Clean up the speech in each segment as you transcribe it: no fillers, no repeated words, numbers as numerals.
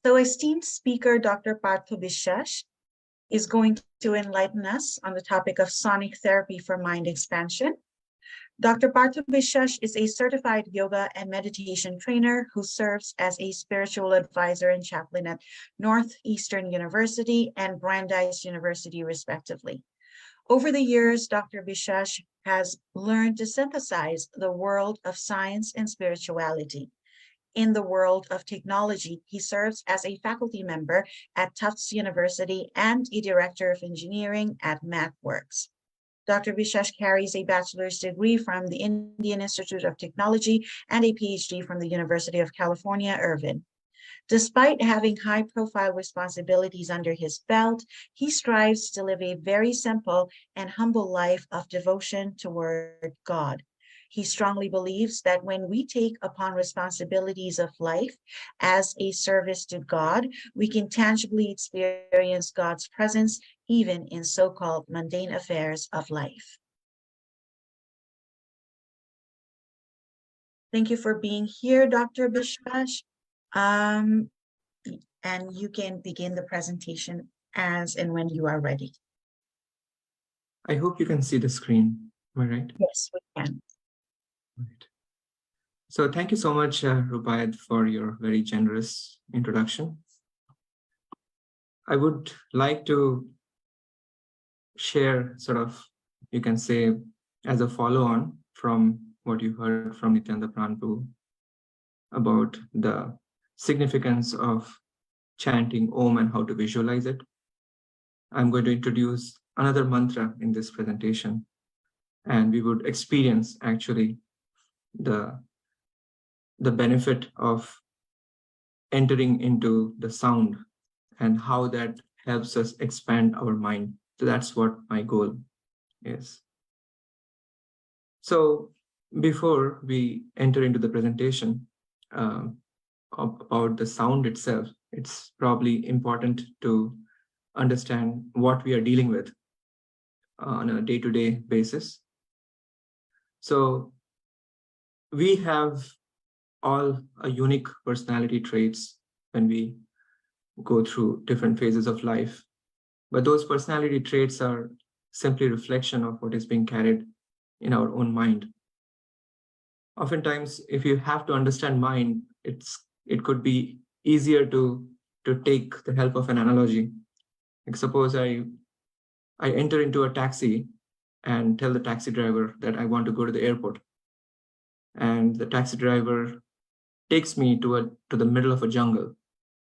So esteemed speaker, Dr. Partha Biswas, is going to enlighten us on the topic of sonic therapy for mind expansion. Dr. Partha Biswas is a certified yoga and meditation trainer who serves as a spiritual advisor and chaplain at Northeastern University and Brandeis University, respectively. Over the years, Dr. Biswas has learned to synthesize the world of science and spirituality. In the world of technology, he serves as a faculty member at Tufts University and a director of engineering at MathWorks. Dr. Biswas carries a bachelor's degree from the Indian Institute of Technology and a PhD from the University of California, Irvine. Despite having high-profile responsibilities under his belt, he strives to live a very simple and humble life of devotion toward God. He strongly believes that when we take upon responsibilities of life as a service to God, we can tangibly experience God's presence even in so-called mundane affairs of life. Thank you for being here, Dr. Biswas. And you can begin the presentation as and when you are ready. I hope you can see the screen. Am I right? Yes, we can. Right. So thank you so much, Rubaiyat, for your very generous introduction. I would like to share sort of, you can say, as a follow-on from what you heard from Nityananda Prabhu about the significance of chanting Om and how to visualize it. I'm going to introduce another mantra in this presentation, and we would experience actually the benefit of entering into the sound and how that helps us expand our mind. So that's what my goal is. So before we enter into the presentation about the sound itself, it's probably important to understand what we are dealing with on a day-to-day basis. So we have all a unique personality traits when we go through different phases of life. But those personality traits are simply reflection of what is being carried in our own mind. Oftentimes, if you have to understand mind, it could be easier to take the help of an analogy. Like suppose I enter into a taxi and tell the taxi driver that I want to go to the airport. And the taxi driver takes me to the middle of a jungle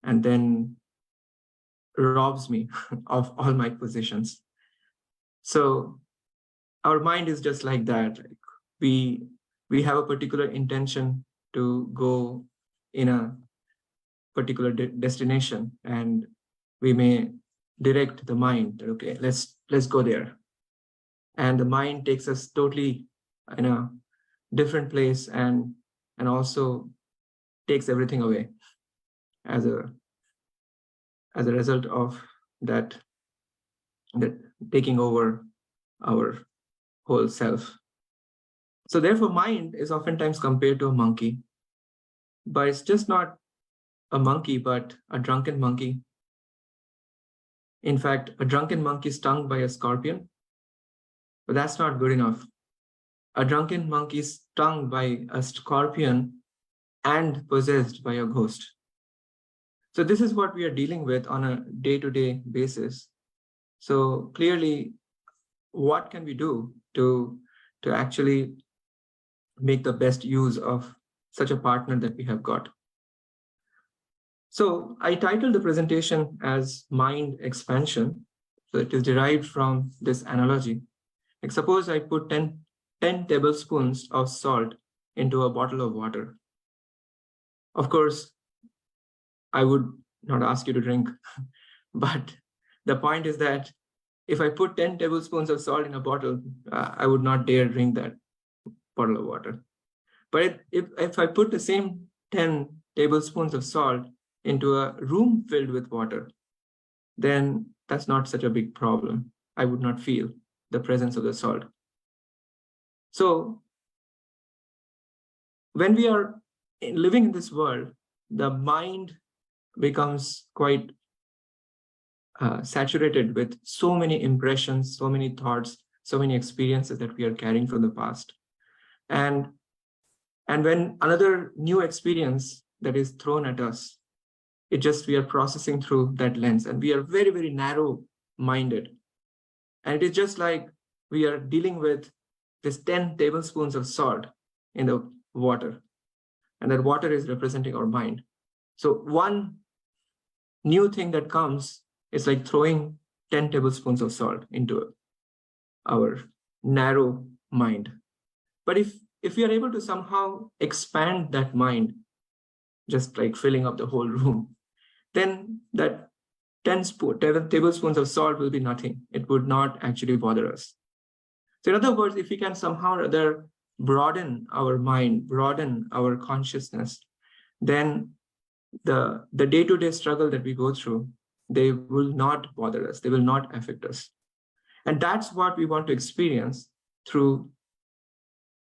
and then robs me of all my possessions. So our mind is just like that. We have a particular intention to go in a particular destination, and we may direct the mind that, okay, let's go there. And the mind takes us totally in a different place and also takes everything away as a result of that taking over our whole self. So therefore, mind is oftentimes compared to a monkey, but it's just not a monkey, but a drunken monkey. In fact, a drunken monkey stung by a scorpion, but that's not good enough. A drunken monkey is stung by a scorpion and possessed by a ghost. So this is what we are dealing with on a day-to-day basis. So clearly, what can we do to actually make the best use of such a partner that we have got? So I titled the presentation as Mind Expansion. So it is derived from this analogy. Like suppose I put 10 tablespoons of salt into a bottle of water. Of course, I would not ask you to drink, but the point is that if I put 10 tablespoons of salt in a bottle, I would not dare drink that bottle of water. But if I put the same 10 tablespoons of salt into a room filled with water, then that's not such a big problem. I would not feel the presence of the salt. So when we are living in this world, the mind becomes quite saturated with so many impressions, so many thoughts, so many experiences that we are carrying from the past. And when another new experience that is thrown at us, we are processing through that lens, and we are very, very narrow minded. And it is just like we are dealing with this 10 tablespoons of salt in the water, and that water is representing our mind. So one new thing that comes is like throwing 10 tablespoons of salt into our narrow mind. But if we are able to somehow expand that mind, just like filling up the whole room, then that 10 tablespoons of salt will be nothing. It would not actually bother us. So in other words, if we can somehow or other broaden our mind, broaden our consciousness, then the day-to-day struggle that we go through, they will not bother us. They will not affect us. And that's what we want to experience through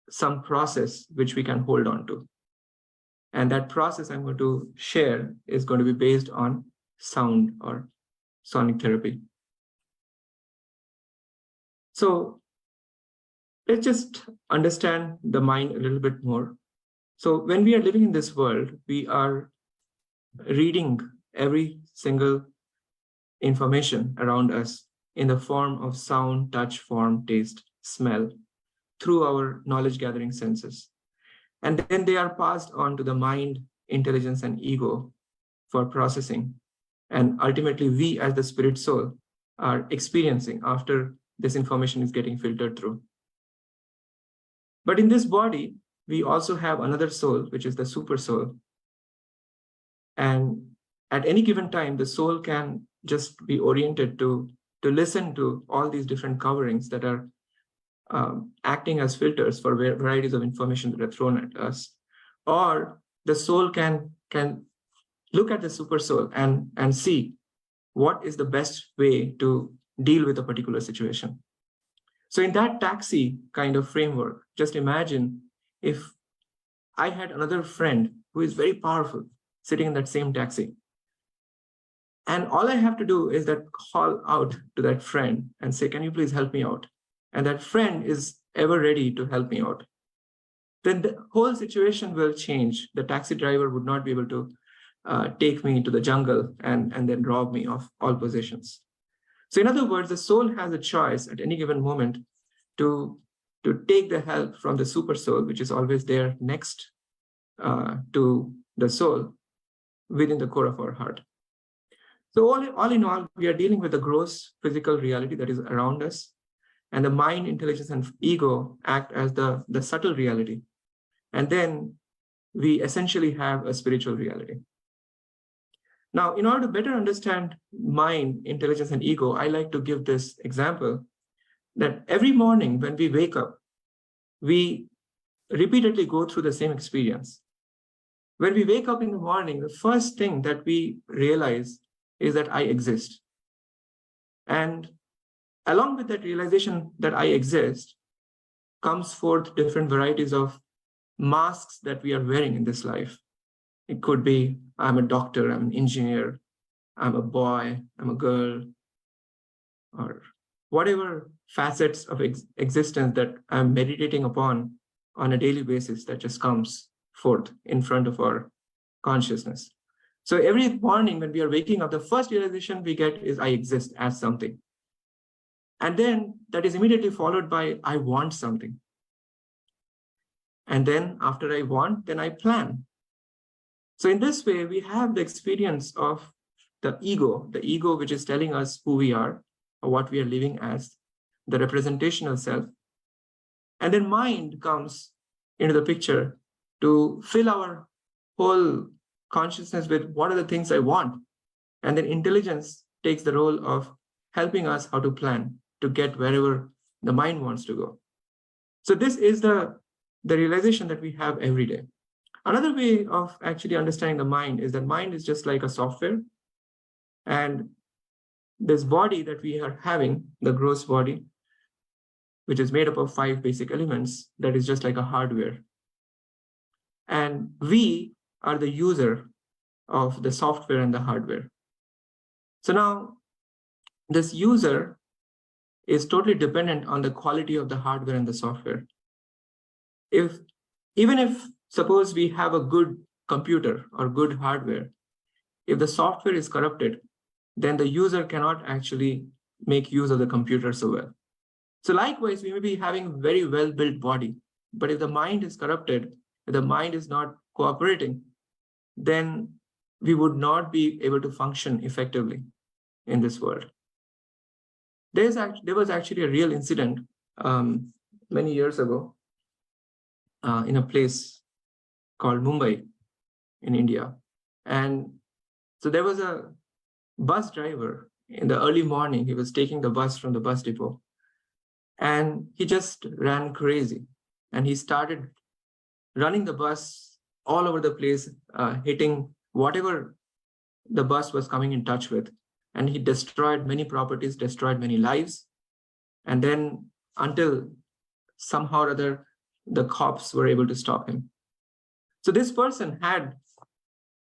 some process which we can hold on to. And that process I'm going to share is going to be based on sound or sonic therapy. So let's just understand the mind a little bit more. So when we are living in this world, we are reading every single information around us in the form of sound, touch, form, taste, smell, through our knowledge gathering senses. And then they are passed on to the mind, intelligence, and ego for processing. And ultimately, we as the spirit soul are experiencing after this information is getting filtered through. But in this body, we also have another soul, which is the super soul. And at any given time, the soul can just be oriented to listen to all these different coverings that are acting as filters for varieties of information that are thrown at us. Or the soul can look at the super soul and see what is the best way to deal with a particular situation. So in that taxi kind of framework, just imagine if I had another friend who is very powerful sitting in that same taxi. And all I have to do is that call out to that friend and say, can you please help me out? And that friend is ever ready to help me out. Then the whole situation will change. The taxi driver would not be able to take me into the jungle and then rob me of all possessions. So in other words, the soul has a choice at any given moment to take the help from the super soul, which is always there next to the soul within the core of our heart. So all in all, we are dealing with the gross physical reality that is around us, and the mind, intelligence, and ego act as the subtle reality. And then we essentially have a spiritual reality. Now, in order to better understand mind, intelligence, and ego, I like to give this example that every morning when we wake up, we repeatedly go through the same experience. When we wake up in the morning, the first thing that we realize is that I exist. And along with that realization that I exist comes forth different varieties of masks that we are wearing in this life. It could be, I'm a doctor, I'm an engineer, I'm a boy, I'm a girl, or whatever facets of existence that I'm meditating upon on a daily basis that just comes forth in front of our consciousness. So every morning when we are waking up, the first realization we get is I exist as something. And then that is immediately followed by I want something. And then after I want, then I plan. So in this way, we have the experience of the ego which is telling us who we are or what we are living as, the representation of self. And then mind comes into the picture to fill our whole consciousness with what are the things I want. And then intelligence takes the role of helping us how to plan to get wherever the mind wants to go. So this is the realization that we have every day. Another way of actually understanding the mind is that mind is just like a software. And this body that we are having, the gross body, which is made up of 5 basic elements, that is just like a hardware. And we are the user of the software and the hardware. So now this user is totally dependent on the quality of the hardware and the software. Even if suppose we have a good computer or good hardware, if the software is corrupted, then the user cannot actually make use of the computer so well. So likewise, we may be having a very well-built body, but if the mind is corrupted, if the mind is not cooperating, then we would not be able to function effectively in this world. There was actually a real incident many years ago in a place called Mumbai in India. And so there was a bus driver in the early morning. He was taking the bus from the bus depot, and he just ran crazy. And he started running the bus all over the place, hitting whatever the bus was coming in touch with. And he destroyed many properties, destroyed many lives. And then until somehow or other, the cops were able to stop him. So this person had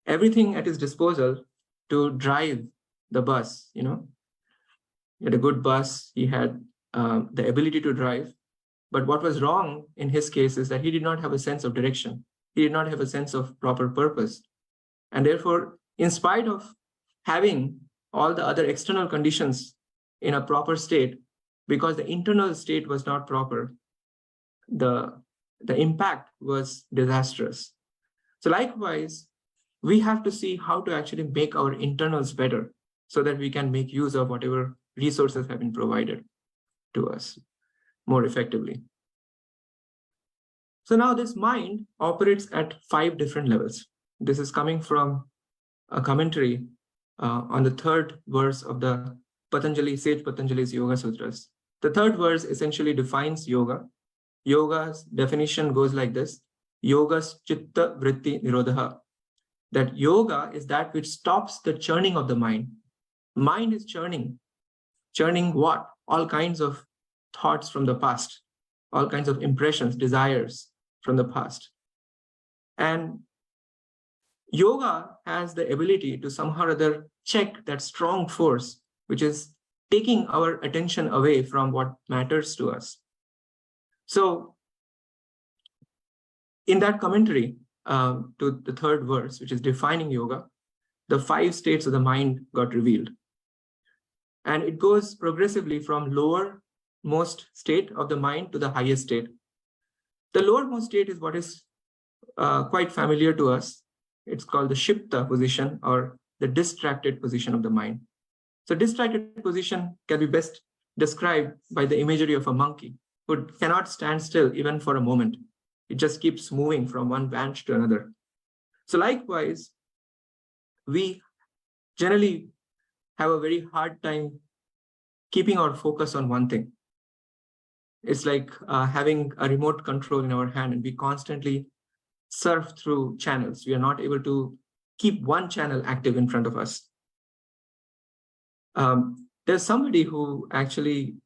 everything at his disposal to drive the bus, He had a good bus, he had the ability to drive. But what was wrong in his case is that he did not have a sense of direction. He did not have a sense of proper purpose. And therefore, in spite of having all the other external conditions in a proper state, because the internal state was not proper, the impact was disastrous. So likewise, we have to see how to actually make our internals better so that we can make use of whatever resources have been provided to us more effectively. So now this mind operates at 5 different levels. This is coming from a commentary on the 3rd verse of the Sage Patanjali's Yoga Sutras. The 3rd verse essentially defines yoga. Yoga's definition goes like this: Yogas chitta vritti nirodha. That yoga is that which stops the churning of the mind. Mind is churning. Churning what? All kinds of thoughts from the past, all kinds of impressions, desires from the past. And yoga has the ability to somehow or other check that strong force, which is taking our attention away from what matters to us. So in that commentary to the 3rd verse, which is defining yoga, the 5 states of the mind got revealed. And it goes progressively from lowermost state of the mind to the highest state. The lowermost state is what is quite familiar to us. It's called the Shipta position, or the distracted position of the mind. So distracted position can be best described by the imagery of a monkey who cannot stand still even for a moment. It just keeps moving from one branch to another. So likewise, we generally have a very hard time keeping our focus on one thing. It's like having a remote control in our hand, and we constantly surf through channels. We are not able to keep one channel active in front of us. There's somebody who actually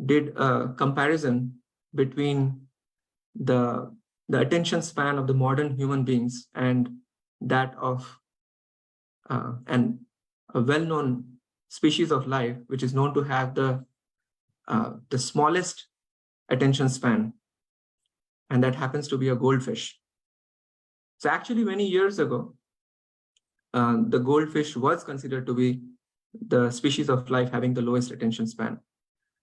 did a comparison between the attention span of the modern human beings and that of a well-known species of life, which is known to have the smallest attention span, and that happens to be a goldfish. So actually, many years ago, the goldfish was considered to be the species of life having the lowest attention span.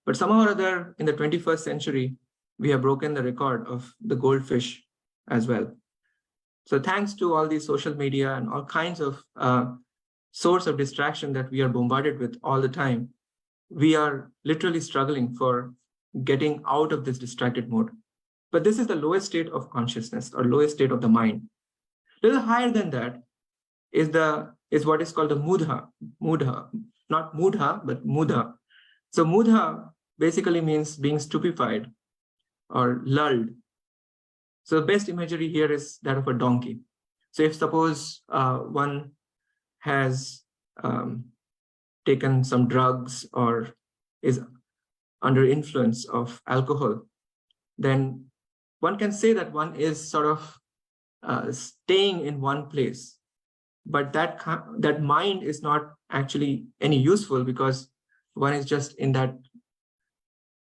But somehow or other, in the 21st century, we have broken the record of the goldfish as well. So thanks to all these social media and all kinds of source of distraction that we are bombarded with all the time, we are literally struggling for getting out of this distracted mode. But this is the lowest state of consciousness, or lowest state of the mind. A little higher than that is what is called the mudha, not mudha, but mudha. So mudha basically means being stupefied or lulled. So the best imagery here is that of a donkey. So if suppose one has taken some drugs or is under influence of alcohol, then one can say that one is sort of staying in one place. but that mind is not actually any useful because one is just in that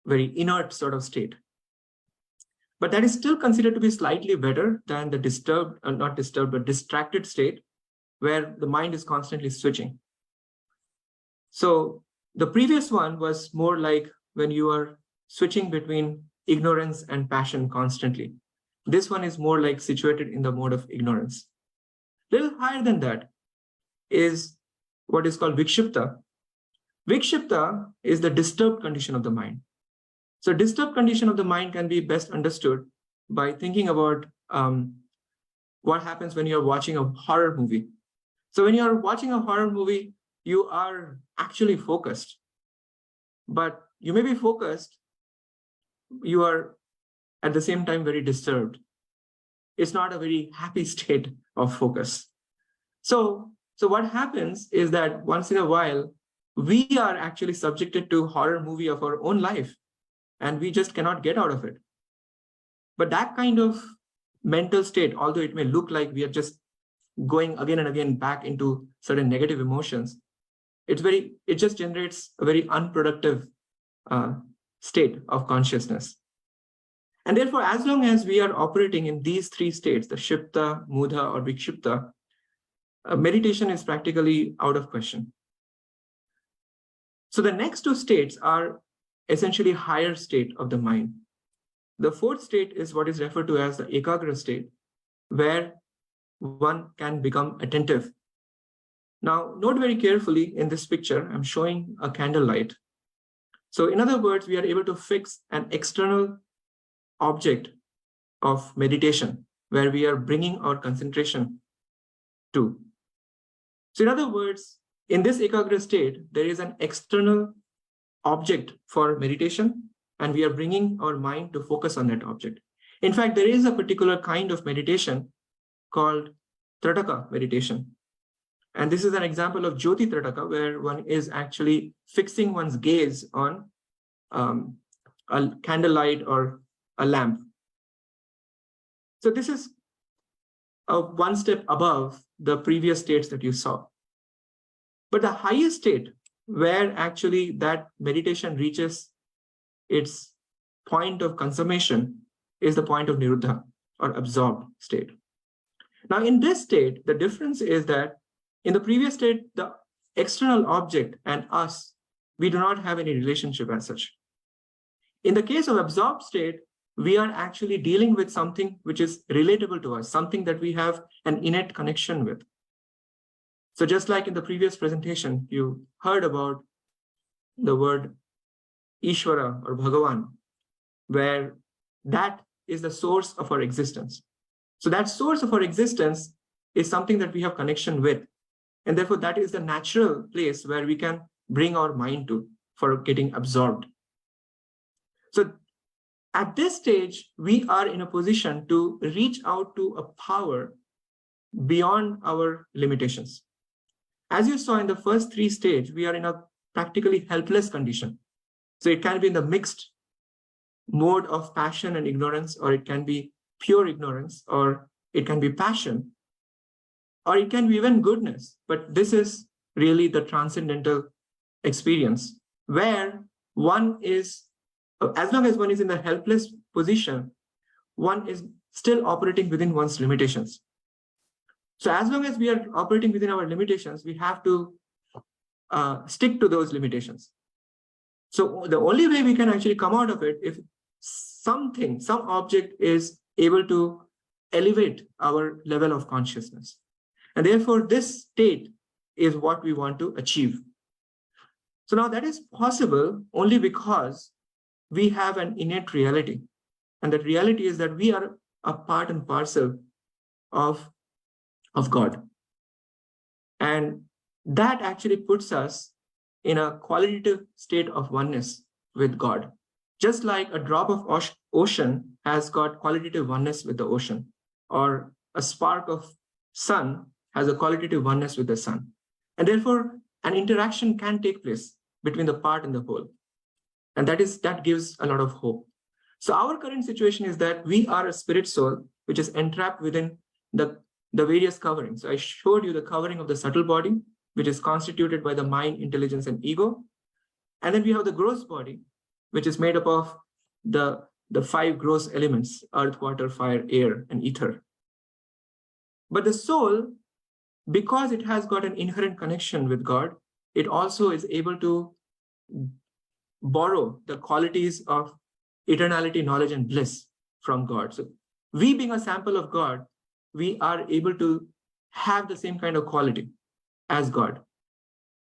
very inert sort of state. But that is still considered to be slightly better than the not disturbed, but distracted state where the mind is constantly switching. So the previous one was more like when you are switching between ignorance and passion constantly. This one is more like situated in the mode of ignorance. Little higher than that is what is called vikshipta. Vikshipta is the disturbed condition of the mind. So disturbed condition of the mind can be best understood by thinking about what happens when you're watching a horror movie. So when you're watching a horror movie, you are actually focused. But you may be focused, you are at the same time very disturbed. It's not a very happy state of focus. So what happens is that once in a while, we are actually subjected to horror movie of our own life, and we just cannot get out of it. But that kind of mental state, although it may look like we are just going again and again back into certain negative emotions, it just generates a very unproductive state of consciousness. And therefore, as long as we are operating in these three states, the Shipta, Mudha, or Vikshipta, meditation is practically out of question. So the next two states are essentially higher state of the mind. The fourth state is what is referred to as the Ekagra state, where one can become attentive. Now, note very carefully in this picture, I'm showing a candlelight. So in other words, we are able to fix an external object of meditation where we are bringing our concentration to. So in other words, in this Ekagra state, there is an external object for meditation, and we are bringing our mind to focus on that object. In fact, there is a particular kind of meditation called Trataka meditation. And this is an example of Jyoti Trataka, where one is actually fixing one's gaze on a candlelight or a lamp. So this is one step above the previous states that you saw. But the highest state where actually that meditation reaches its point of consummation is the point of niruddha, or absorbed state. Now, in this state, the difference is that in the previous state, the external object and us, we do not have any relationship as such. In the case of absorbed state, we are actually dealing with something which is relatable to us, something that we have an innate connection with. So just like in the previous presentation, you heard about the word Ishvara or Bhagavan, where that is the source of our existence. So that source of our existence is something that we have connection with. And therefore, that is the natural place where we can bring our mind to for getting absorbed. So at this stage, we are in a position to reach out to a power beyond our limitations. As you saw in the first three stages, we are in a practically helpless condition. So it can be in the mixed mode of passion and ignorance, or it can be pure ignorance, or it can be passion, or it can be even goodness. But this is really the transcendental experience where one is, as long as one is in the helpless position, one is still operating within one's limitations. So as long as we are operating within our limitations, we have to stick to those limitations. So the only way we can actually come out of it if some object is able to elevate our level of consciousness. And therefore, this state is what we want to achieve. So now that is possible only because we have an innate reality. And that reality is that we are a part and parcel of God. And that actually puts us in a qualitative state of oneness with God. Just like a drop of ocean has got qualitative oneness with the ocean, or a spark of sun has a qualitative oneness with the sun. And therefore, an interaction can take place between the part and the whole. And that gives a lot of hope. So our current situation is that we are a spirit soul, which is entrapped within the the various coverings. So I showed you the covering of the subtle body, which is constituted by the mind, intelligence, and ego. And then we have the gross body, which is made up of the 5 gross elements: earth, water, fire, air, and ether. But the soul, because it has got an inherent connection with God, it also is able to borrow the qualities of eternality, knowledge, and bliss from God. So we, being a sample of God, we are able to have the same kind of quality as God,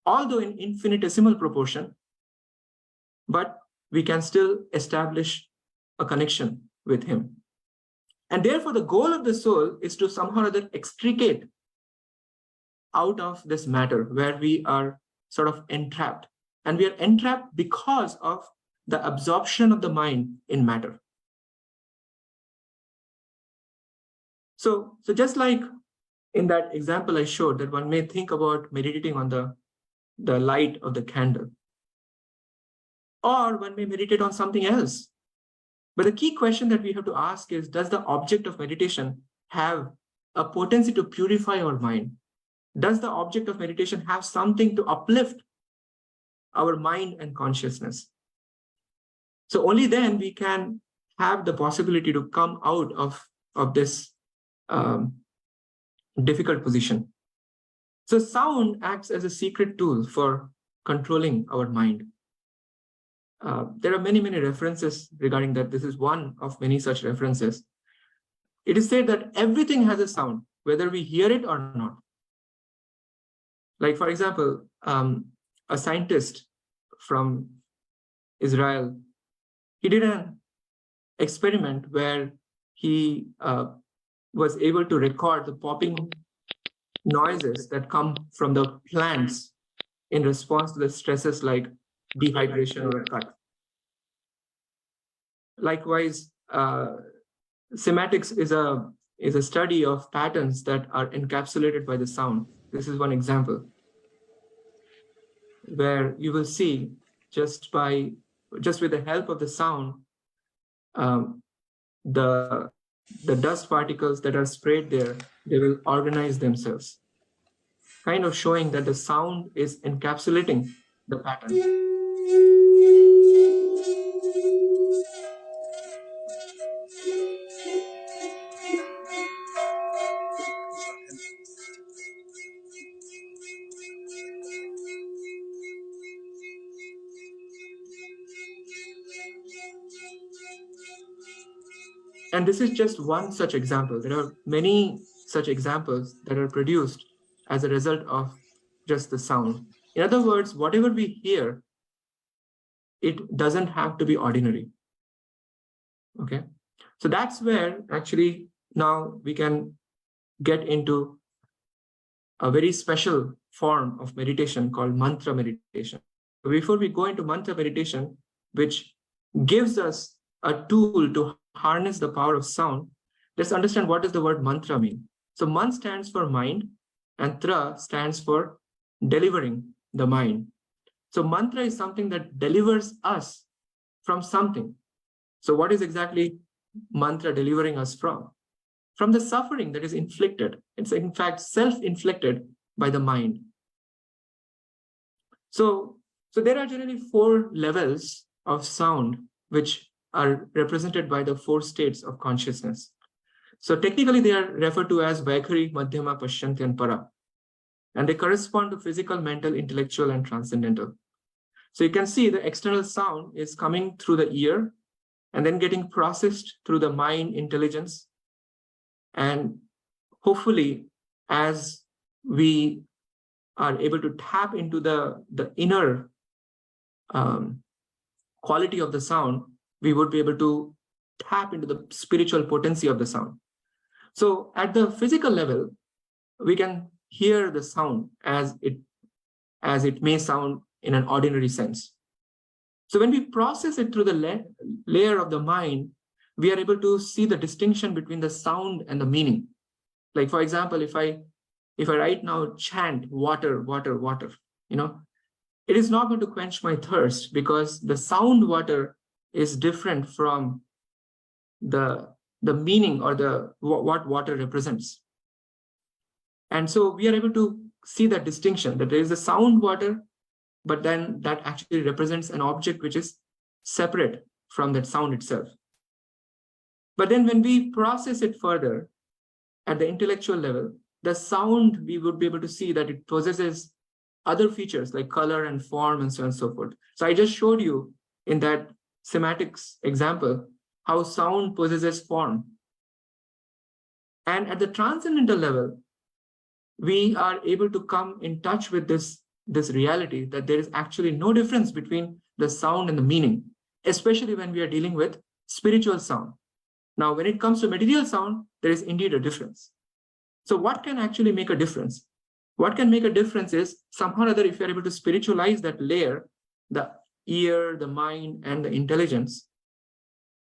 although in infinitesimal proportion, but we can still establish a connection with Him. And therefore, the goal of the soul is to somehow or other extricate out of this matter where we are sort of entrapped. And we are entrapped because of the absorption of the mind in matter. So just like in that example I showed, that one may think about meditating on the light of the candle, or one may meditate on something else. But the key question that we have to ask is, does the object of meditation have a potency to purify our mind? Does the object of meditation have something to uplift our mind and consciousness? So only then we can have the possibility to come out of this difficult position. So sound acts as a secret tool for controlling our mind. There are many references regarding that. This is one of many such references. It is said that everything has a sound, whether we hear it or not. Like, for example, a scientist from Israel, he did an experiment where he was able to record the popping noises that come from the plants in response to the stresses like dehydration or a cut. Likewise, sematics is a study of patterns that are encapsulated by the sound. This is one example where you will see just with the help of the sound, the dust particles that are sprayed there, they will organize themselves, kind of showing that the sound is encapsulating the pattern. And this is just one such example. There are many such examples that are produced as a result of just the sound. In other words, whatever we hear, it doesn't have to be ordinary. Okay, so that's where actually now we can get into a very special form of meditation called mantra meditation. Before we go into mantra meditation, which gives us a tool to harness the power of sound, let's understand what does the word mantra mean. So man stands for mind and tra stands for delivering the mind. So mantra is something that delivers us from something. So what is exactly mantra delivering us from? From the suffering that is inflicted. It's in fact self-inflicted by the mind. So there are generally 4 levels of sound which are represented by the 4 states of consciousness. So technically they are referred to as Vaikhari, Madhyama, Pashyanti, and Para. And they correspond to physical, mental, intellectual, and transcendental. So you can see the external sound is coming through the ear and then getting processed through the mind, intelligence. And hopefully, as we are able to tap into the inner quality of the sound, we would be able to tap into the spiritual potency of the sound. So at the physical level, we can hear the sound as it may sound in an ordinary sense. So when we process it through the layer of the mind, we are able to see the distinction between the sound and the meaning. Like, for example, if I right now chant water, water, water, it is not going to quench my thirst because the sound water is different from the meaning or what water represents. And so we are able to see that distinction, that there is a sound water, but then that actually represents an object which is separate from that sound itself. But then when we process it further at the intellectual level, the sound, we would be able to see that it possesses other features like color and form and so on and so forth. So I just showed you in that sematics example how sound possesses form. And at the transcendental level, we are able to come in touch with this reality that there is actually no difference between the sound and the meaning, especially when we are dealing with spiritual sound. Now, when it comes to material sound, there is indeed a difference. So what can actually make a difference? What can make a difference is somehow or other, if you're able to spiritualize that layer, the ear, the mind, and the intelligence.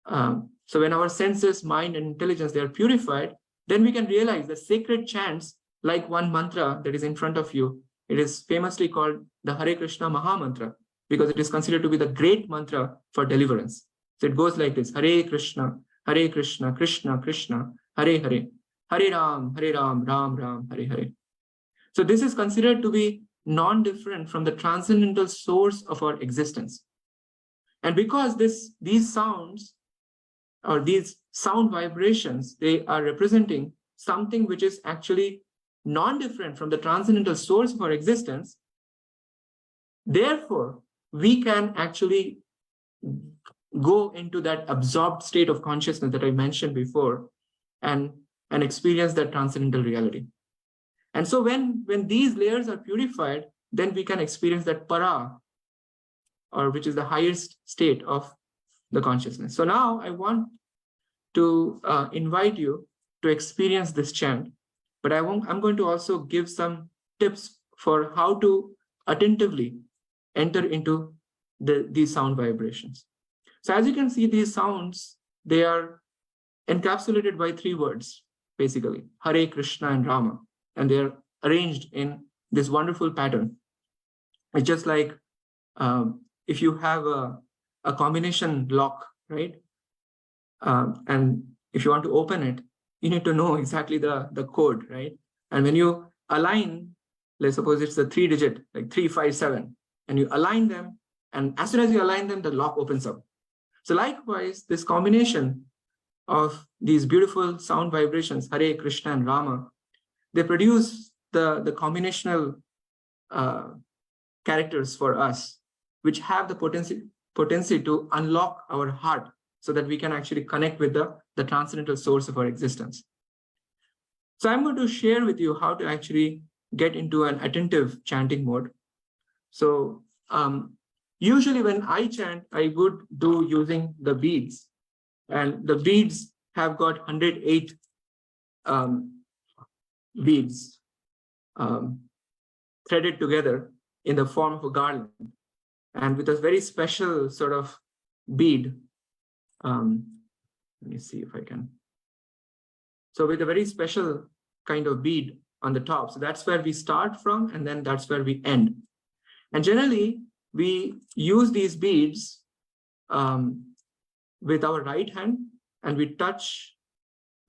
So when our senses, mind, and intelligence, they are purified, then we can realize that sacred chants, like one mantra that is in front of you, it is famously called the Hare Krishna Maha Mantra, because it is considered to be the great mantra for deliverance. So it goes like this: Hare Krishna, Krishna Krishna, Hare Hare, Hare Ram, Ram Ram, Hare Hare. So this is considered to be non-different from the transcendental source of our existence. And because these sounds, or these sound vibrations, they are representing something which is actually non-different from the transcendental source of our existence, therefore, we can actually go into that absorbed state of consciousness that I mentioned before and experience that transcendental reality. And so when these layers are purified, then we can experience that para, or which is the highest state of the consciousness. So now I want to invite you to experience this chant, but I'm going to also give some tips for how to attentively enter into these sound vibrations. So as you can see, these sounds, they are encapsulated by 3 words, basically, Hare Krishna and Rama, and they are arranged in this wonderful pattern. It's just like if you have a combination lock, right? And if you want to open it, you need to know exactly the code, right? And when you align, let's suppose it's a 3-digit, like 357, and you align them, and as soon as you align them, the lock opens up. So likewise, this combination of these beautiful sound vibrations, Hare Krishna and Rama, they produce the combinational characters for us, which have the potency to unlock our heart so that we can actually connect with the transcendental source of our existence. So I'm going to share with you how to actually get into an attentive chanting mode. So usually when I chant, I would do using the beads, and the beads have got 108 beads threaded together in the form of a garland, and with a very special sort of bead. Let me see if I can. So with a very special kind of bead on the top. So that's where we start from, and then that's where we end. And generally, we use these beads with our right hand, and we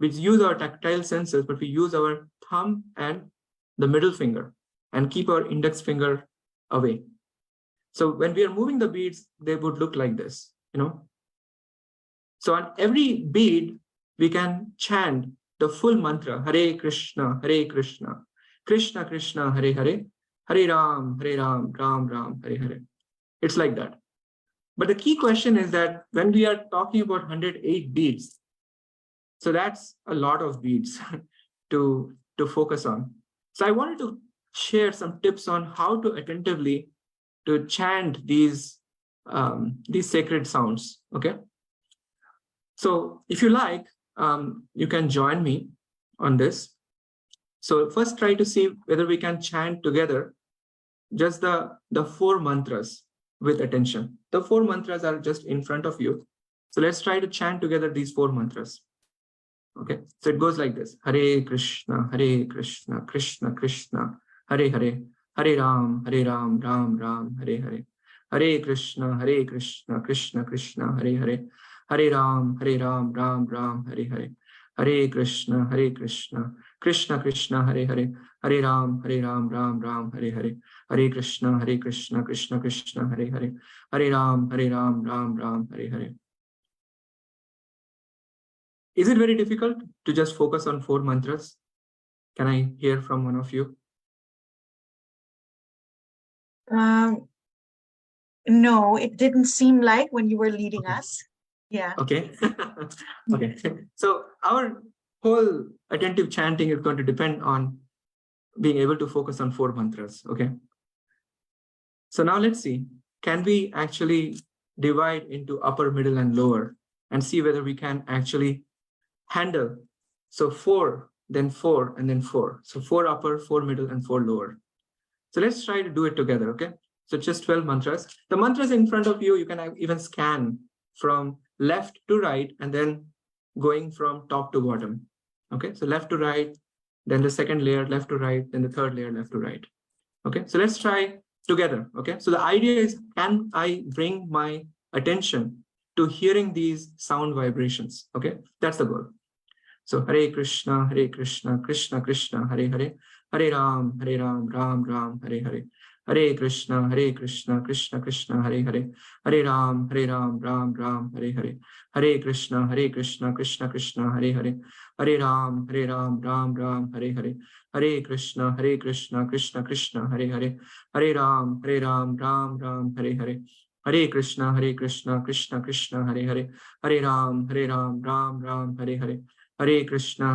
use our tactile senses, but we use our thumb and the middle finger and keep our index finger away. So when we are moving the beads, they would look like this, So on every bead, we can chant the full mantra, Hare Krishna, Krishna Krishna, Hare Hare, Hare Ram, Ram Ram, Hare Hare. It's like that. But the key question is that when we are talking about 108 beads, so that's a lot of beads to focus on. So I wanted to share some tips on how to attentively to chant these sacred sounds. Okay. So if you like, you can join me on this. So first try to see whether we can chant together just the 4 mantras with attention. The 4 mantras are just in front of you. So let's try to chant together these 4 mantras. Okay, so it goes like this: Hare Krishna, Krishna Krishna, Hare Hare, Hare Ram, Ram Ram, Hare Hare. Hare Krishna, Krishna Krishna, Hare Hare, Hare Ram, Ram Ram, Hare Hare. Hare Krishna, Krishna Krishna Hare Hare, Hare Ram, Ram Ram, Hare Hare, Hare Krishna, Krishna Krishna, Hare Hare, Hare Ram, Ram, Hare Hare. Is it very difficult to just focus on 4 mantras? Can I hear from one of you? No, it didn't seem like when you were leading us. Yeah. Okay. Okay. So our whole attentive chanting is going to depend on being able to focus on 4 mantras. Okay. So now let's see, can we actually divide into upper, middle, and lower and see whether we can actually handle. So 4, then 4, and then 4. So 4 upper, 4 middle, and 4 lower. So let's try to do it together. Okay. So just 12 mantras. The mantras in front of you, you can even scan from left to right and then going from top to bottom. Okay. So left to right, then the second layer, left to right, then the third layer, left to right. Okay. So let's try together. Okay. So the idea is, can I bring my attention to hearing these sound vibrations? Okay. That's the goal. So Hare Krishna, Krishna Krishna, Hare Hare, Hare Ram, Ram Ram, Hare Hare. Hare Krishna, Krishna Krishna, Hare Hare, Hare Ram, Ram Ram, Hare Hare. Hare Krishna, Krishna Krishna, Hare Hare, Hare Ram, Ram Ram, Hare Hare. Hare Krishna, Krishna Krishna, Hare Hare, Hare Ram, Ram Ram, Hare Hare. Hare Krishna, Krishna Krishna, Hare Hare, Hare Ram, Ram Ram, Hare Hare. Hare Krishna,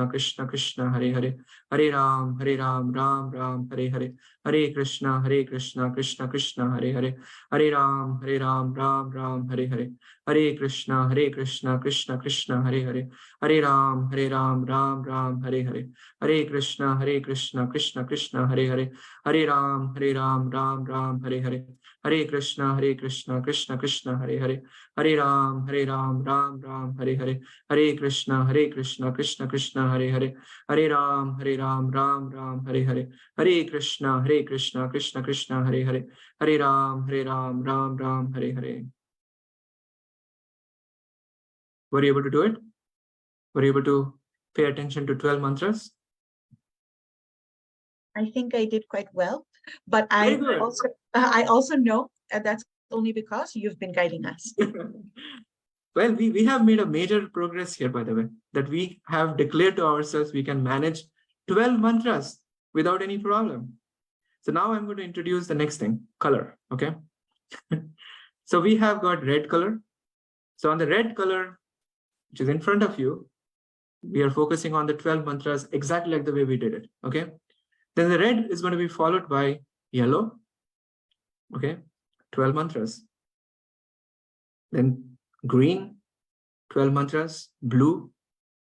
Krishna Krishna, Hare Hare, Hare Ram, Ram Ram, Hare Hare. Hare Krishna, Krishna Krishna, Hare Hare, Hare Ram, Ram Ram, Hare Hare. Hare Krishna, Krishna Krishna, Hare Hare, Hare Ram, Ram Ram, Hare Hare. Hare Krishna, Krishna Krishna, Hare Hare, Hare Ram, Ram Ram, Hare Hare. Hare Krishna, Krishna Krishna, Hare Hare, Hare Ram, Ram Ram, Hare Hare. Hare Krishna, Krishna Krishna, Hare Hare, Hare Ram, Ram Ram, Hare Hare. Hare Krishna, Krishna Krishna, Hare Hare, Hare Ram, Ram Ram, Hare Hare. Were you able to do it? Were you able to pay attention to 12 mantras? I think I did quite well, but I also know that's only because you've been guiding us. Well, we have made a major progress here, by the way, that we have declared to ourselves we can manage 12 mantras without any problem. So now I'm going to introduce the next thing, color. Okay. So we have got red color. So on the red color, which is in front of you, we are focusing on the 12 mantras exactly like the way we did it. Okay. Then the red is going to be followed by yellow. Okay. 12 mantras. Then green, 12 mantras. Blue,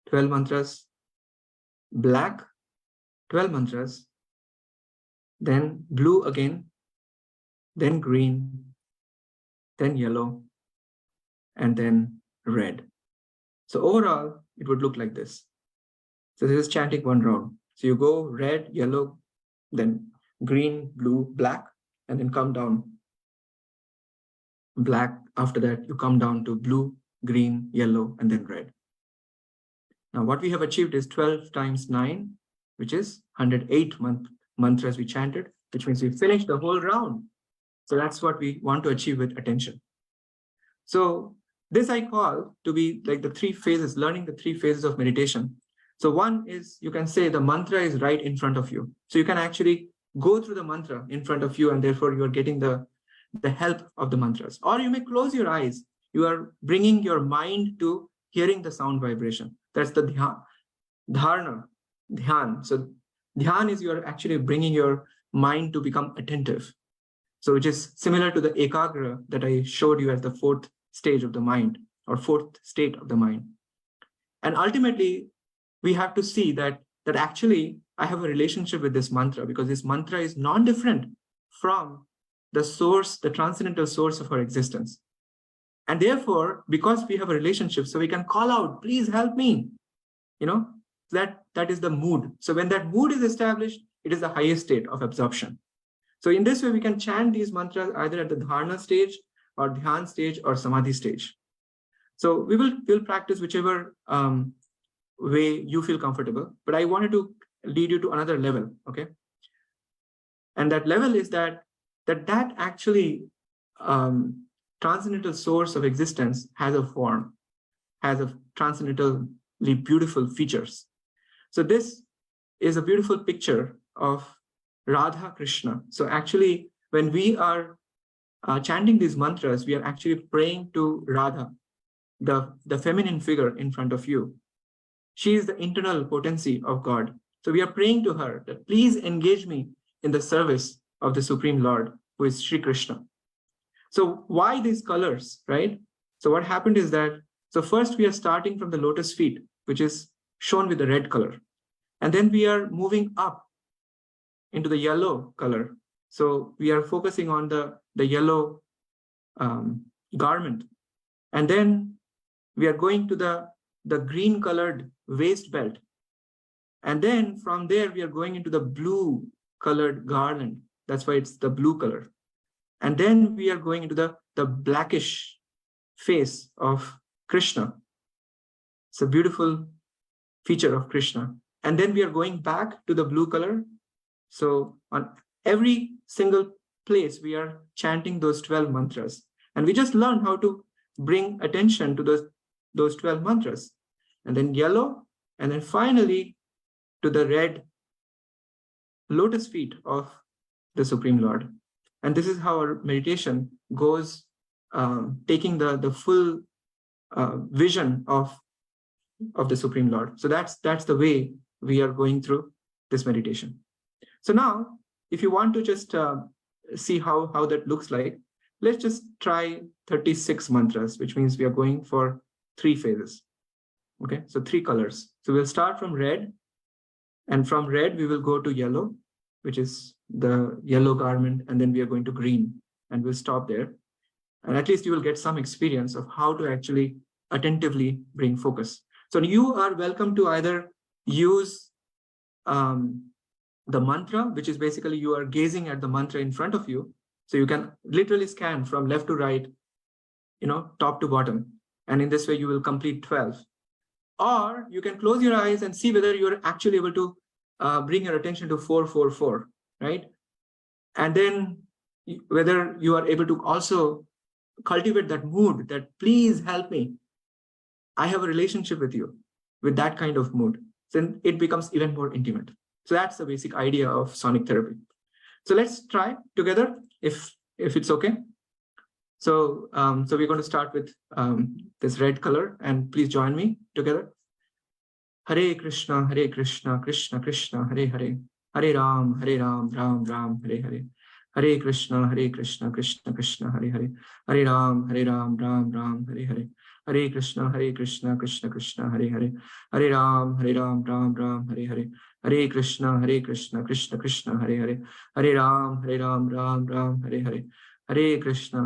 12 mantras. Black, 12 mantras. Then blue again. Then green. Then yellow. And then red. So overall, it would look like this. So this is chanting one round. So you go red, yellow, then green, blue, black, and then come down. Black, after that, you come down to blue, green, yellow, and then red. Now what we have achieved is 12 times 9, which is 108 mantras we chanted, which means we finished the whole round. So that's what we want to achieve with attention. So this I call to be like the 3 phases, learning the 3 phases of meditation. So one is, you can say the mantra is right in front of you. So you can actually go through the mantra in front of you, and therefore you are getting the help of the mantras. Or you may close your eyes. You are bringing your mind to hearing the sound vibration. That's the dharana, dhyan. So dhyan is you're actually bringing your mind to become attentive. So which is similar to the ekagra that I showed you as the 4th stage of the mind, or 4th state of the mind. And ultimately, we have to see that actually I have a relationship with this mantra, because this mantra is non-different from the source, the transcendental source of our existence. And therefore, because we have a relationship, so we can call out, please help me. That is the mood. So when that mood is established, it is the highest state of absorption. So in this way, we can chant these mantras either at the dharana stage, or dhyan stage, or samadhi stage. So we'll practice whichever way you feel comfortable, but I wanted to lead you to another level, okay? And that level is that actually transcendental source of existence has a form, has a transcendentally beautiful features. So this is a beautiful picture of Radha Krishna. So actually, when we are chanting these mantras, we are actually praying to Radha, the feminine figure in front of you. She is the internal potency of God. So we are praying to her that please engage me in the service of the Supreme Lord, who is Sri Krishna. So why these colors, right? So what happened is that, so first we are starting from the lotus feet, which is shown with the red color. And then we are moving up into the yellow color. So we are focusing on the yellow garment. And then we are going to the green colored waist belt. And then from there, we are going into the blue colored garland. That's why it's the blue color. And then we are going into the blackish face of Krishna. It's a beautiful feature of Krishna. And then we are going back to the blue color. So on every single place, we are chanting those 12 mantras. And we just learned how to bring attention to those 12 mantras. And then yellow, and then finally to the red lotus feet of the Supreme Lord. And this is how our meditation goes, taking the full vision of the Supreme Lord. So that's the way we are going through this meditation. So now, if you want to just see how that looks like, let's just try 36 mantras, which means we are going for 3 phases. Okay, so 3 colors. So we'll start from red, and from red we will go to yellow, which is the yellow garment, and then we are going to green, and we'll stop there. And at least you will get some experience of how to actually attentively bring focus. So you are welcome to either use the mantra, which is basically you are gazing at the mantra in front of you. So you can literally scan from left to right, top to bottom. And in this way, you will complete 12. Or you can close your eyes and see whether you're actually able to bring your attention to 444, right? And then whether you are able to also cultivate that mood that please help me. I have a relationship with you, with that kind of mood. Then it becomes even more intimate. So that's the basic idea of sonic therapy. So let's try together if it's okay. So we're going to start with this red color, and please join me together. Hare Krishna, Krishna Krishna, Hare Hare, Hare Ram, Ram Ram, Hare Hare. Hare Krishna, Krishna Krishna, Hare Hare, Hare Ram, Ram Ram, Hare Hare. Hare Krishna, Krishna Krishna, Hare Hare, Hare Ram, Ram Ram, Hare Hare. Hare Krishna, Krishna Krishna, Hare Hare, Hare Ram, Ram Ram, Hare Hare. Hare Krishna, Krishna Krishna, Hare Hare, Hare Ram, Ram Ram, Hare Hare. Hare Krishna,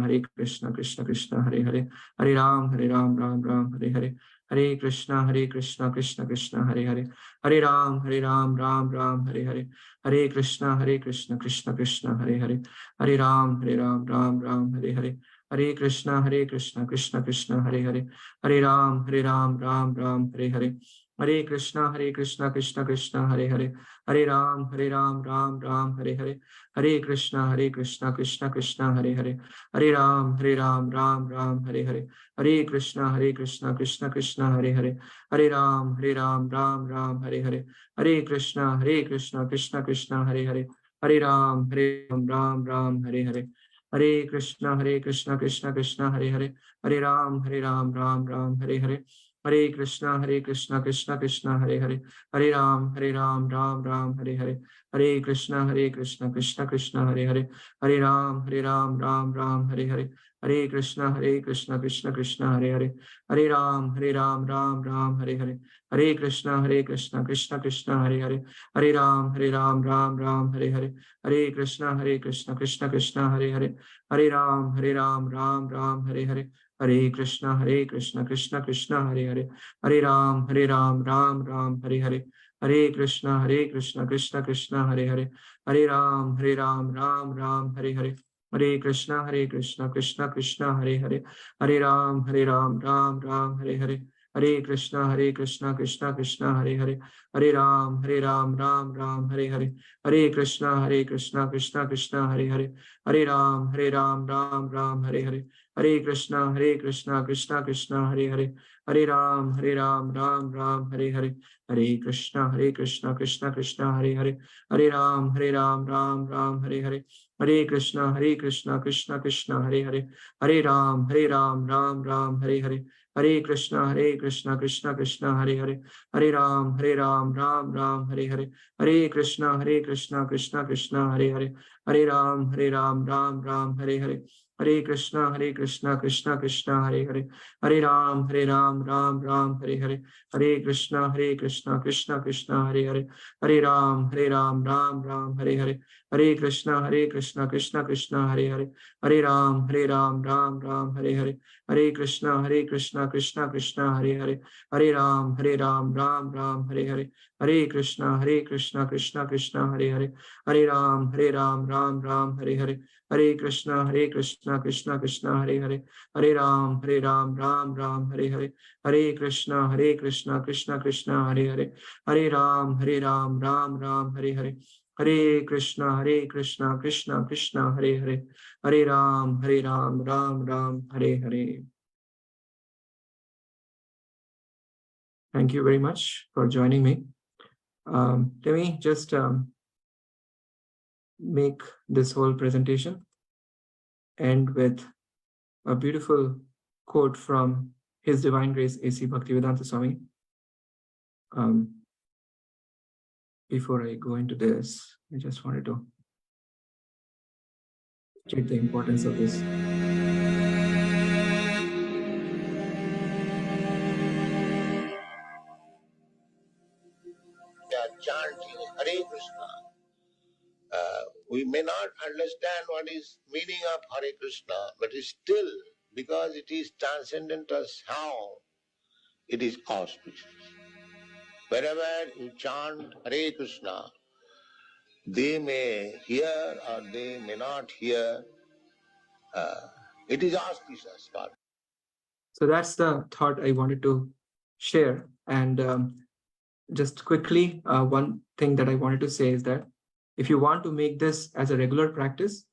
Krishna Krishna, Hare Hare, Hare Ram, Ram Ram, Hare Hare. Hare Krishna, Krishna Krishna, Hare Hare, Hare Ram, Ram Ram, Hare Hare. Hare Krishna, Krishna Krishna, Hare Hare, Hare Ram, Ram Ram, Hare Hare. Hare Krishna, Krishna Krishna, Hare Hare, Hare Ram, Ram Ram, Hare Hare. Hare Krishna, Krishna Krishna, Hare Hare, Hare Ram, Ram Ram, Hare Hare. Hare Krishna, Krishna Krishna, Hare Hare, Hare Ram, Ram Ram, Hare Hare. Hare Krishna, Krishna Krishna, Hare Hare, Hare Ram, Ram Ram, Hare Hare. Hare Krishna, Krishna Krishna, Hare Hare, Hare Ram, Ram Ram, Hare Hare. Hare Krishna, Krishna Krishna, Hare Hare, Hare Ram, Ram Ram, Hare Hare. Hare Krishna, Krishna Krishna, Hare Hare, Hare Ram, Ram Ram, Hare Hare. Hare Krishna, Krishna Krishna, Hare Hare, Hare Ram, Ram Ram, Hare Hare. Hare Krishna, Krishna Krishna, Hare Hare, Hare Ram, Ram Ram, Hare Hare. Hare Krishna, Krishna Krishna, Hare Hare, Hare Ram, Ram Ram, Hare Hare. Hare Krishna, Krishna Krishna, Hare Hare, Hare Ram, Ram Ram, Hare Hare. Hare Krishna, Krishna Krishna, Hare Hare, Hare Ram, Ram Ram, Hare Hare. Hare Krishna, Krishna Krishna, Hare Hare, Hare Ram, Ram Ram, Hare Hare. Hare Krishna, Krishna Krishna, Hare Hare, Hare Ram, Ram Ram, Hare Hare, Hare Krishna, Krishna Krishna, Hare Hare, Hare Ram, Ram Ram, Hare Hare, Hare Krishna, Krishna Krishna, Hare Hare, Hare Ram, Ram Ram, Hare Hare, Hare Krishna, Krishna Krishna, Hare Hare, Hare Ram, Ram Ram, Hare Hare, Hare Krishna, Krishna Krishna, Hare Hare, Hare Ram, Ram Ram, Hare Hare, Hare Krishna, Krishna Krishna, Hare Hare, Hare Ram, Ram Ram, Hare Hare, Hare Krishna, Krishna Krishna, Hare Hare, Hare Ram, Ram Ram, Hare Hare, Hare Krishna, Krishna Krishna, Hare Hare, Hare Ram, Ram Ram, Hare Hare, Hare Krishna, Krishna Krishna, Hare Hare, Hare Ram, Ram Ram, Hare Hare, Hare Krishna, Krishna Krishna, Hare Hare, Hare Ram, Ram Ram, Hare Hare, Hare Krishna, Krishna Krishna, Hare Hare, Hare Ram, Ram Ram, Hare Hare, Hare Krishna, Krishna Krishna, Hare Hare, Hare Ram, Ram Ram, Hare Hare, Hare Krishna, Krishna Krishna, Hare Hare, Hare Ram, Ram Ram, Hare Hare, Hare Krishna, Krishna Krishna, Hare Hare, Hare Ram, Ram Ram, Hare Hare, Hare Krishna, Krishna Krishna, Hare Hare, Hare Ram, Ram Ram, Hare Hare. Thank you very much for joining me. Let me just make this whole presentation end with a beautiful quote from His Divine Grace A.C. Bhaktivedanta Swami. Before I go into this, I just wanted to state the importance of this. Chanting Hare Krishna. We may not understand what is meaning of Hare Krishna, but still, because it is transcendental sound, it is auspicious. Wherever you chant Hare Krishna, they may hear or they may not hear. It is auspicious for them. So that's the thought I wanted to share. And just quickly, one thing that I wanted to say is that if you want to make this as a regular practice,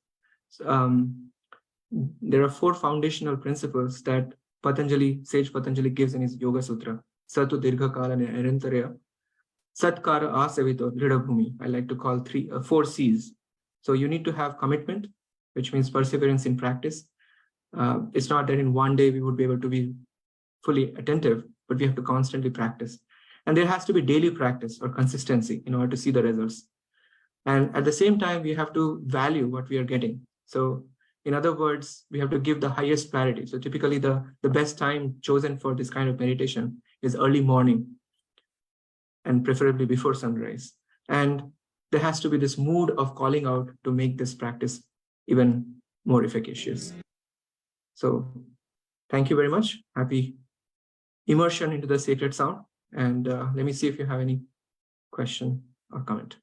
there are 4 foundational principles that Sage Patanjali gives in his Yoga Sutra. Satu Dirgha Kala Nirantarya, Satkara Asavito Dridhabhumi. I like to call 4 C's. So you need to have commitment, which means perseverance in practice. It's not that in one day we would be able to be fully attentive, but we have to constantly practice. And there has to be daily practice or consistency in order to see the results. And at the same time, we have to value what we are getting. So in other words, we have to give the highest priority. So typically the best time chosen for this kind of meditation is early morning, and preferably before sunrise. And there has to be this mood of calling out to make this practice even more efficacious. So thank you very much. Happy immersion into the sacred sound. And let me see if you have any question or comment.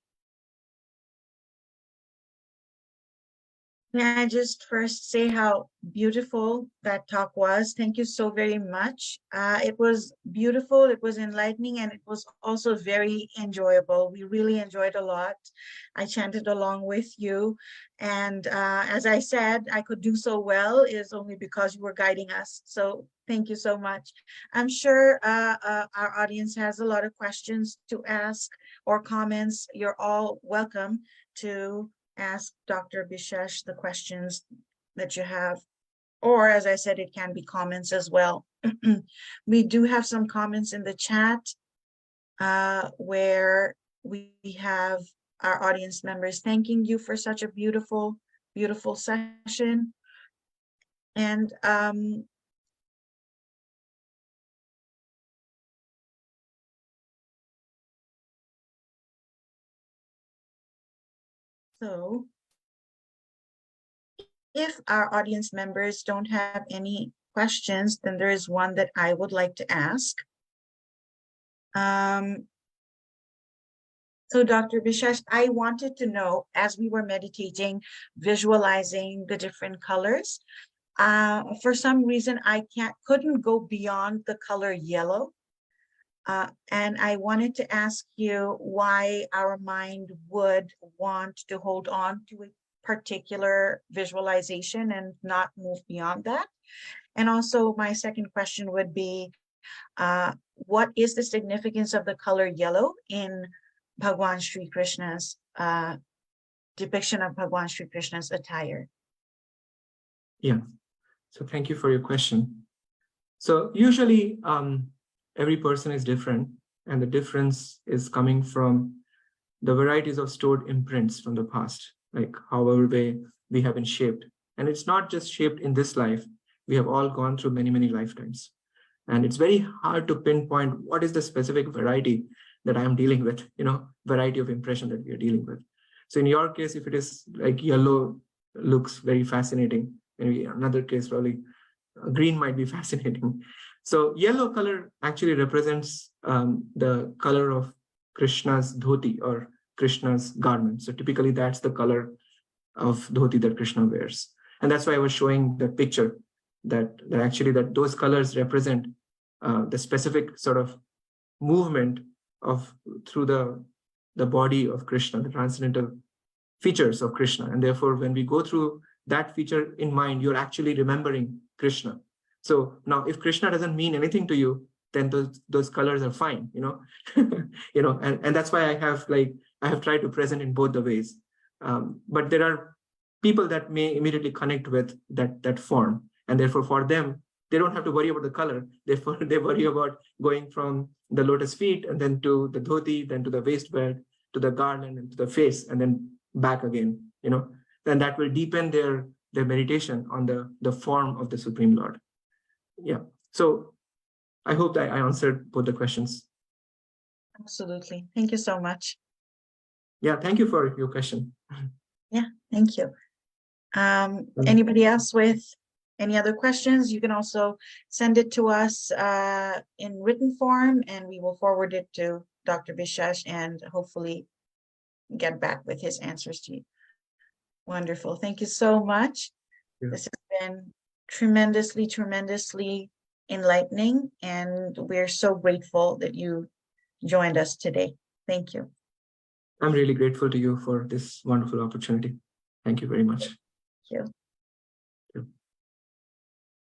May I just first say how beautiful that talk was? Thank you so very much. It was beautiful, it was enlightening, and it was also very enjoyable. We really enjoyed a lot. I chanted along with you. And as I said, I could do so well is only because you were guiding us. So thank you so much. I'm sure our audience has a lot of questions to ask or comments. You're all welcome to ask Dr. Biswas the questions that you have, or as I said, it can be comments as well. We do have some comments in the chat where we have our audience members thanking you for such a beautiful, beautiful session. And so if our audience members don't have any questions, then there is one that I would like to ask. So Dr. Biswas, I wanted to know, as we were meditating, visualizing the different colors, For some reason, I couldn't go beyond the color yellow. And I wanted to ask you why our mind would want to hold on to a particular visualization and not move beyond that. And also my second question would be, what is the significance of the color yellow in Bhagwan Sri Krishna's depiction of Bhagwan Sri Krishna's attire? Yeah, so thank you for your question. So usually every person is different, and the difference is coming from the varieties of stored imprints from the past, like however way we have been shaped. And it's not just shaped in this life, we have all gone through many, many lifetimes. And it's very hard to pinpoint what is the specific variety that I am dealing with, variety of impression that we are dealing with. So in your case, if it is like yellow looks very fascinating, maybe another case probably green might be fascinating. So yellow color actually represents the color of Krishna's dhoti or Krishna's garment. So typically that's the color of dhoti that Krishna wears. And that's why I was showing the picture that those colors represent the specific sort of movement through the body of Krishna, the transcendental features of Krishna. And therefore, when we go through that feature in mind, you're actually remembering Krishna. So now if Krishna doesn't mean anything to you, then those colors are fine, and that's why I have tried to present in both the ways. But there are people that may immediately connect with that form. And therefore for them, they don't have to worry about the color. Therefore they worry about going from the lotus feet and then to the dhoti, then to the waistband, to the garland and to the face, and then back again, then that will deepen their meditation on the form of the Supreme Lord. Yeah. So I hope that I answered both the questions. Absolutely. Thank you so much. Yeah, thank you for your question. Yeah, thank you. Anybody else with any other questions? You can also send it to us in written form, and we will forward it to Dr. Biswas and hopefully get back with his answers to you. Wonderful. Thank you so much. Yeah. This has been tremendously enlightening, and we're so grateful that you joined us today. Thank you. I'm really grateful to you for this wonderful opportunity. Thank you very much. Thank you.